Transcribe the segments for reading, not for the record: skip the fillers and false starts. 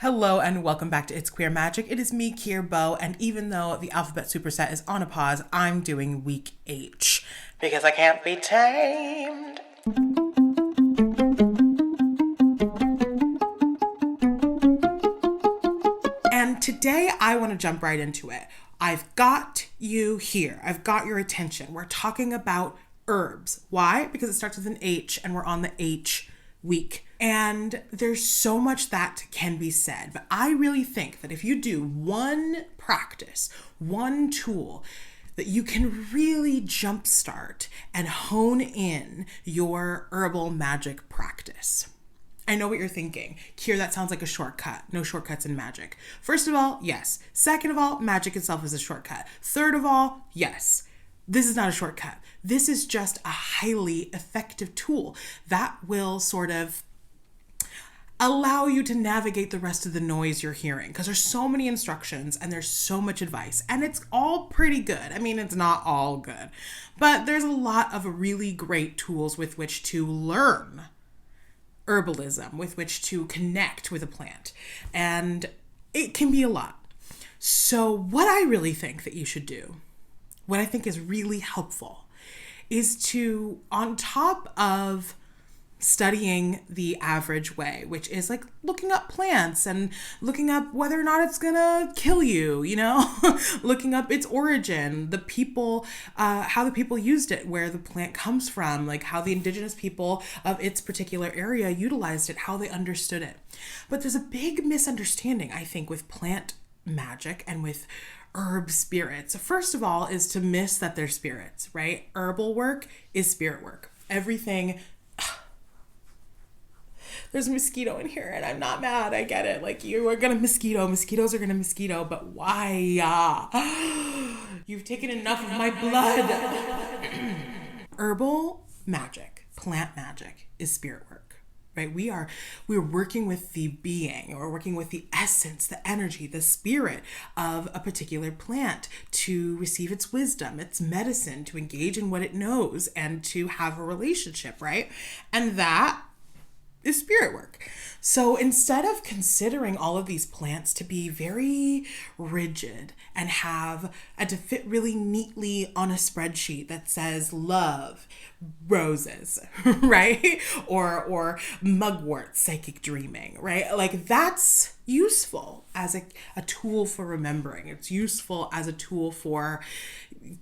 Hello and welcome back to It's Queer Magic. It is me, Kier Bo, and even though the alphabet superset is on a pause, I'm doing week H because I can't be tamed. And today I want to jump right into it. I've got you here. I've got your attention. We're talking about herbs. Why? Because it starts with an H and we're on the H week. And there's so much that can be said. But I really think that if you do one practice, one tool, that you can really jumpstart and hone in your herbal magic practice. I know what you're thinking. Kier, that sounds like a shortcut. No shortcuts in magic. First of all, yes. Second of all, magic itself is a shortcut. Third of all, yes. This is not a shortcut. This is just a highly effective tool that will sort of allow you to navigate the rest of the noise you're hearing, because there's so many instructions and there's so much advice and it's all pretty good. I mean, it's not all good, but there's a lot of really great tools with which to learn herbalism, with which to connect with a plant, and it can be a lot. So what I really think that you should do, what I think is really helpful, is to, on top of studying the average way, which is like looking up plants and looking up whether or not it's gonna kill you, looking up its origin, the people, how the people used it, where the plant comes from, like how the indigenous people of its particular area utilized it, how they understood it. But there's a big misunderstanding, I think, with plant magic and with herb spirits. First of all, is to miss that they're spirits, right? Herbal work is spirit work. Everything. There's a mosquito in here and I'm not mad. I get it. Like, you are gonna mosquito. Mosquitoes are gonna mosquito, but why? You've taken enough of my blood. Herbal magic, plant magic is spirit work, right? We're working with the being, or working with the essence, the energy, the spirit of a particular plant to receive its wisdom, its medicine, to engage in what it knows and to have a relationship, right? And that is spirit work. So instead of considering all of these plants to be very rigid and to fit really neatly on a spreadsheet that says love, roses, right? Or mugwort, psychic dreaming, right? Like, that's useful as a tool for remembering. It's useful as a tool for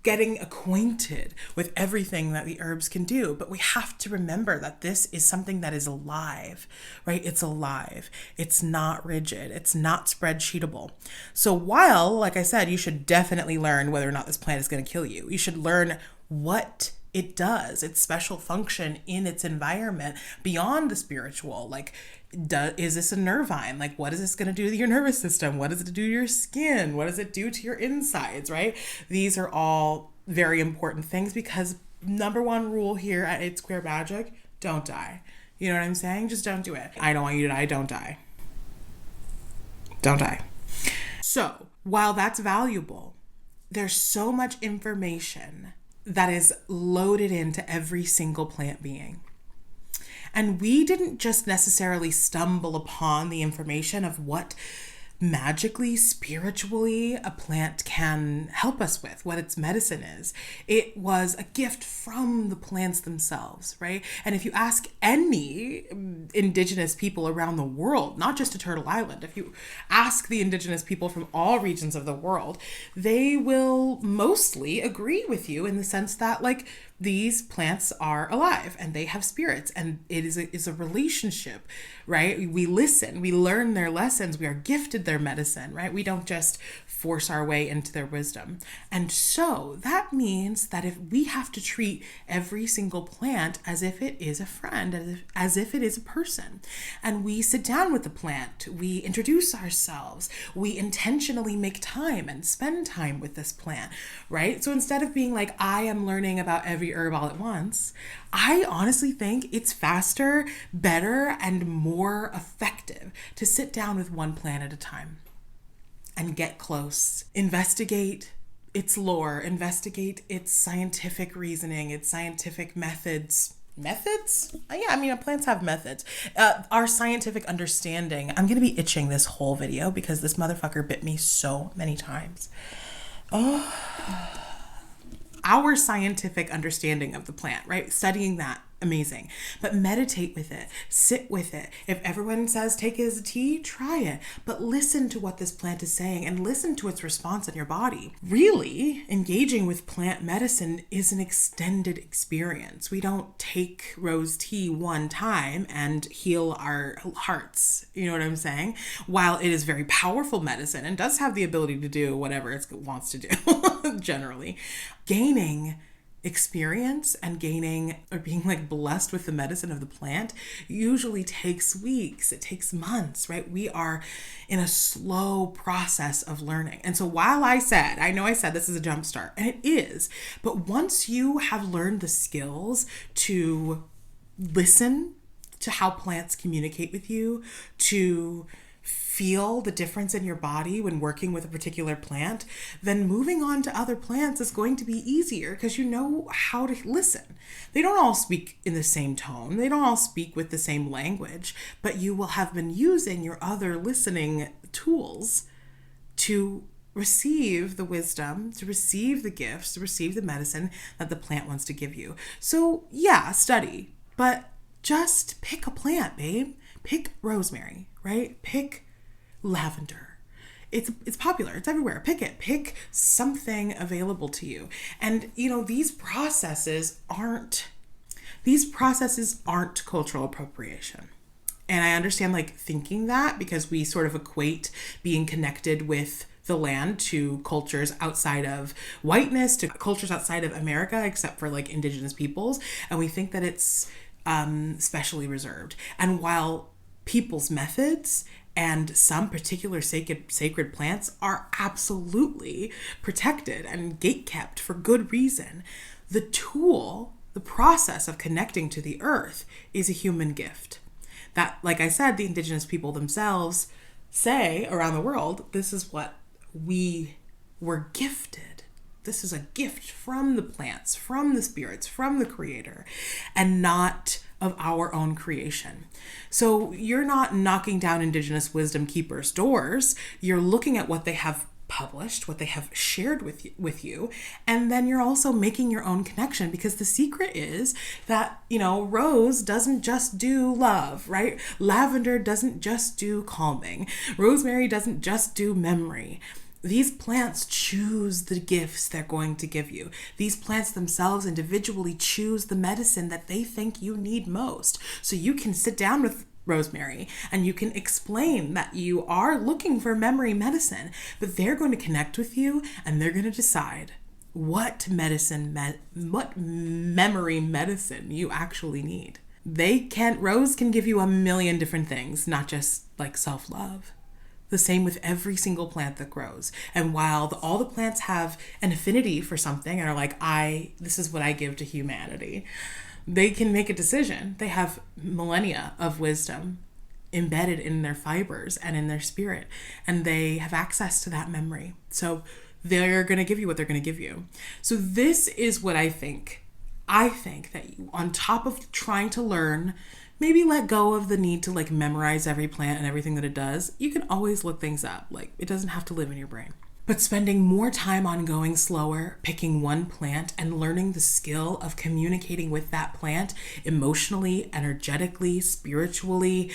getting acquainted with everything that the herbs can do. But we have to remember that this is something that is alive, right? It's alive. It's not rigid. It's not spreadsheetable. So while, like I said, you should definitely learn whether or not this plant is going to kill you, you should learn what it does, its special function in its environment beyond the spiritual. Like, is this a nervine? Like, what is this going to do to your nervous system? What does it do to your skin? What does it do to your insides, right? These are all very important things, because number one rule here at It's Queer Magic, don't die. You know what I'm saying? Just don't do it. I don't want you to die. Don't die. Don't die. So while that's valuable, there's so much information that is loaded into every single plant being. And we didn't just necessarily stumble upon the information of what magically, spiritually a plant can help us with, what its medicine is. It was a gift from the plants themselves, right? And if you ask any indigenous people around the world, not just to Turtle Island, if you ask the indigenous people from all regions of the world, they will mostly agree with you in the sense that, like, these plants are alive and they have spirits, and it is a relationship, right? We listen, we learn their lessons, we are gifted their medicine, right? We don't just force our way into their wisdom. And so that means that if we have to treat every single plant as if it is a friend, as if it is a person, and we sit down with the plant, we introduce ourselves, we intentionally make time and spend time with this plant, right? So instead of being like, I am learning about every herb all at once, I honestly think it's faster, better, and more effective to sit down with one plant at a time and get close. Investigate its lore, investigate its scientific reasoning, its scientific methods, Methods? Yeah, I mean, plants have methods. Our scientific understanding, I'm going to be itching this whole video because this motherfucker bit me so many times. Our scientific understanding of the plant, right? Studying that, amazing. But meditate with it, sit with it. If everyone says take it as a tea, try it. But listen to what this plant is saying and listen to its response in your body. Really, engaging with plant medicine is an extended experience. We don't take rose tea one time and heal our hearts. You know what I'm saying? While it is very powerful medicine and does have the ability to do whatever it wants to do, generally, gaining experience and gaining or being like blessed with the medicine of the plant usually takes weeks, it takes months, right? We are in a slow process of learning. And so while I know I said this is a jump start, and it is, but once you have learned the skills to listen to how plants communicate with you, to feel the difference in your body when working with a particular plant, then moving on to other plants is going to be easier because you know how to listen. They don't all speak in the same tone. They don't all speak with the same language, but you will have been using your other listening tools to receive the wisdom, to receive the gifts, to receive the medicine that the plant wants to give you. So yeah, study, but just pick a plant, babe. Pick rosemary, right? Pick lavender. It's popular. It's everywhere. Pick it. Pick something available to you. And these processes aren't cultural appropriation. And I understand thinking that because we sort of equate being connected with the land to cultures outside of whiteness, to cultures outside of America, except for indigenous peoples. And we think that it's specially reserved. And while people's methods and some particular sacred plants are absolutely protected and gatekept for good reason, the process of connecting to the earth is a human gift. That, like I said, the indigenous people themselves say around the world, this is what we were gifted. This is a gift from the plants, from the spirits, from the creator, and not of our own creation. So you're not knocking down indigenous wisdom keepers' doors. You're looking at what they have published, what they have shared with you, and then you're also making your own connection, because the secret is that, rose doesn't just do love, right? Lavender doesn't just do calming. Rosemary doesn't just do memory. These plants choose the gifts they're going to give you. These plants themselves individually choose the medicine that they think you need most. So you can sit down with rosemary and you can explain that you are looking for memory medicine, but they're going to connect with you and they're going to decide what memory medicine you actually need. Rose can give you a million different things, not just self-love. The same with every single plant that grows. And while all the plants have an affinity for something and are this is what I give to humanity, they can make a decision. They have millennia of wisdom embedded in their fibers and in their spirit, and they have access to that memory. So they're going to give you what they're going to give you. So this is what I think. I think that you, on top of trying to learn, maybe let go of the need to memorize every plant and everything that it does. You can always look things up. It doesn't have to live in your brain. But spending more time on going slower, picking one plant and learning the skill of communicating with that plant emotionally, energetically, spiritually,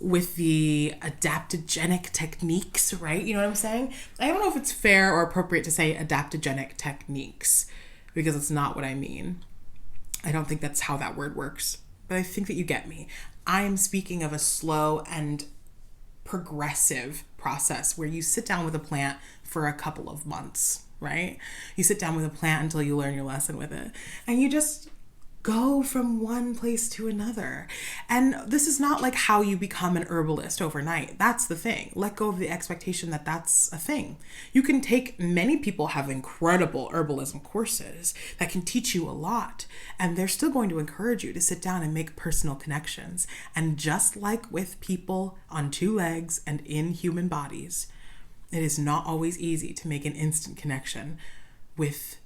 with the adaptogenic techniques, right? You know what I'm saying? I don't know if it's fair or appropriate to say adaptogenic techniques, because it's not what I mean. I don't think that's how that word works. But I think that you get me. I'm speaking of a slow and progressive process where you sit down with a plant for a couple of months, right? You sit down with a plant until you learn your lesson with it. And you just go from one place to another. And this is not how you become an herbalist overnight. That's the thing. Let go of the expectation that that's a thing. Many people have incredible herbalism courses that can teach you a lot. And they're still going to encourage you to sit down and make personal connections. And just like with people on two legs and in human bodies, it is not always easy to make an instant connection with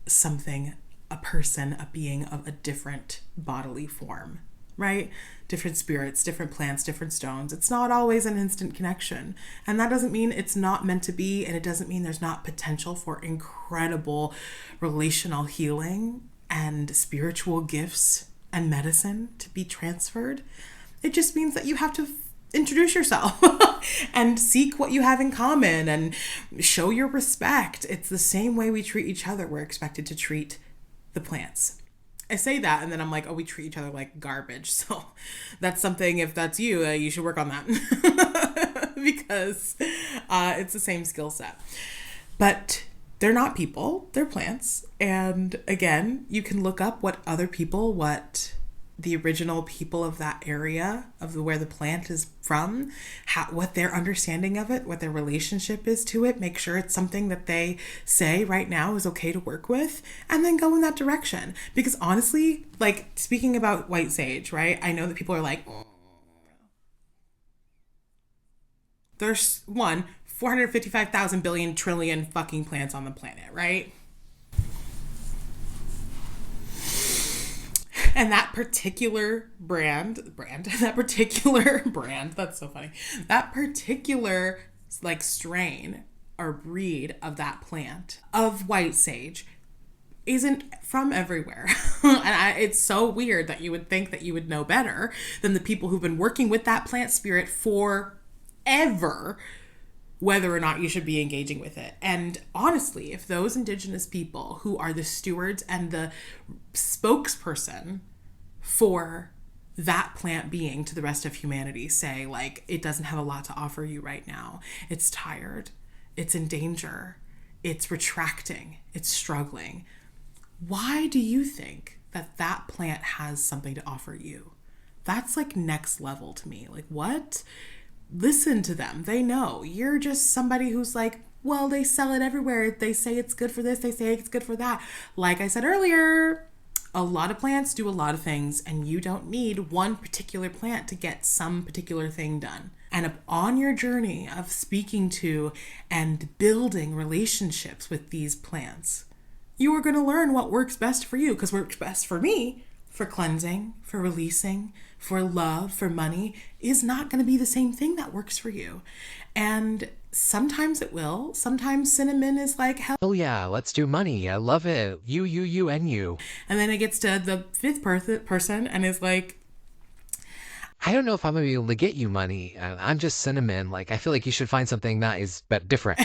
something a person, a being of a different bodily form, right? Different spirits, different plants, different stones. It's not always an instant connection. And that doesn't mean it's not meant to be, and it doesn't mean there's not potential for incredible relational healing and spiritual gifts and medicine to be transferred. It just means that you have to introduce yourself and seek what you have in common and show your respect. It's the same way we treat each other. We're expected to treat the plants. I say that and then I'm like, oh, we treat each other like garbage. So that's something, if that's you, you should work on that because it's the same skill set. But they're not people, they're plants. And again, you can look up what the original people of that area of where the plant is from, what their understanding of it, what their relationship is to it, make sure it's something that they say right now is okay to work with, and then go in that direction. Because honestly, like speaking about white sage, right? I know that people are like, there's 455,000 billion trillion fucking plants on the planet, right? And that particular brand, that's so funny. That particular like strain or breed of that plant of white sage isn't from everywhere. And it's so weird that you would think that you would know better than the people who've been working with that plant spirit forever, whether or not you should be engaging with it. And honestly, if those indigenous people who are the stewards and the spokesperson for that plant being to the rest of humanity say, like, it doesn't have a lot to offer you right now, it's tired, it's in danger, it's retracting, it's struggling, why do you think that that plant has something to offer you? That's like next level to me. Like, what? Listen to them. They know. You're just somebody who's like, well, they sell it everywhere. They say it's good for this. They say it's good for that. Like I said earlier, a lot of plants do a lot of things, and you don't need one particular plant to get some particular thing done. And on your journey of speaking to and building relationships with these plants, you are going to learn what works best for you, because what works best for me, for cleansing, for releasing, for love, for money, is not going to be the same thing that works for you. And sometimes it will. Sometimes cinnamon is like, hell yeah, let's do money. I love it. You, and you. And then it gets to the fifth person and is like, I don't know if I'm going to be able to get you money. I'm just cinnamon. Like, I feel like you should find something that is different.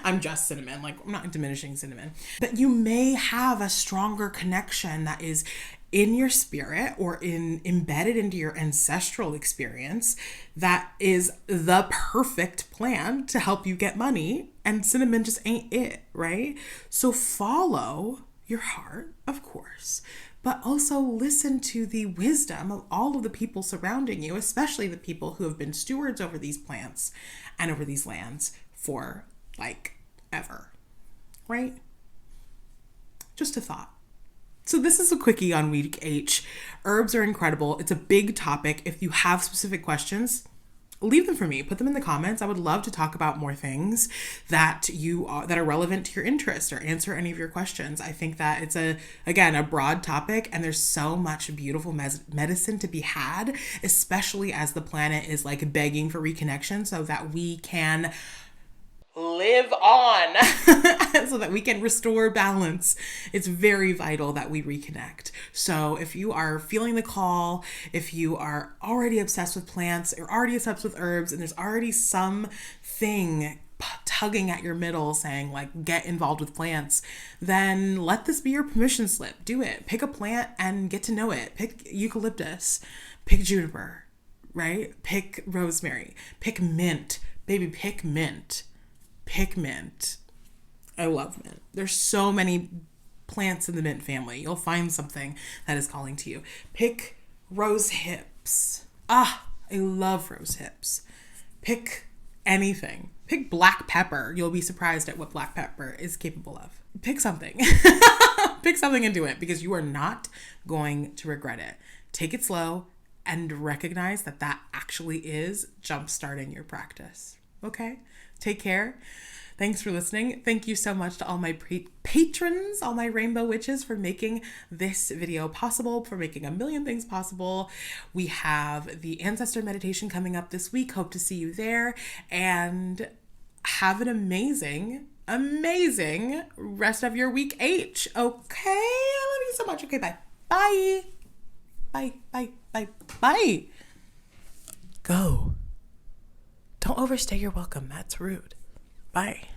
I'm just cinnamon. Like, I'm not diminishing cinnamon. But you may have a stronger connection that is in your spirit or embedded into your ancestral experience that is the perfect plan to help you get money, and cinnamon just ain't it, right? So follow your heart, of course, but also listen to the wisdom of all of the people surrounding you, especially the people who have been stewards over these plants and over these lands for like ever, right? Just a thought. So this is a quickie on week H. Herbs are incredible. It's a big topic. If you have specific questions, leave them for me. Put them in the comments. I would love to talk about more things that are relevant to your interest, or answer any of your questions. I think that it's a broad topic, and there's so much beautiful medicine to be had, especially as the planet is like begging for reconnection so that we can live on so that we can restore balance. It's very vital that we reconnect. So if you are feeling the call, if you are already obsessed with plants or already obsessed with herbs, and there's already something tugging at your middle saying like, get involved with plants, then let this be your permission slip. Do it. Pick a plant and get to know it. Pick eucalyptus, pick juniper, right? Pick rosemary, pick mint, baby, pick mint. Pick mint. I love mint. There's so many plants in the mint family. You'll find something that is calling to you. Pick rose hips. I love rose hips. Pick anything. Pick black pepper. You'll be surprised at what black pepper is capable of. Pick something. Pick something and do it, because you are not going to regret it. Take it slow and recognize that that actually is jumpstarting your practice. Okay? Take care. Thanks for listening. Thank you so much to all my patrons, all my rainbow witches, for making this video possible, for making a million things possible. We have the ancestor meditation coming up this week. Hope to see you there. And have an amazing rest of your week H. Okay? I love you so much. Okay, bye. Bye. Bye. Bye. Bye. Bye. Go. Don't overstay your welcome. That's rude. Bye.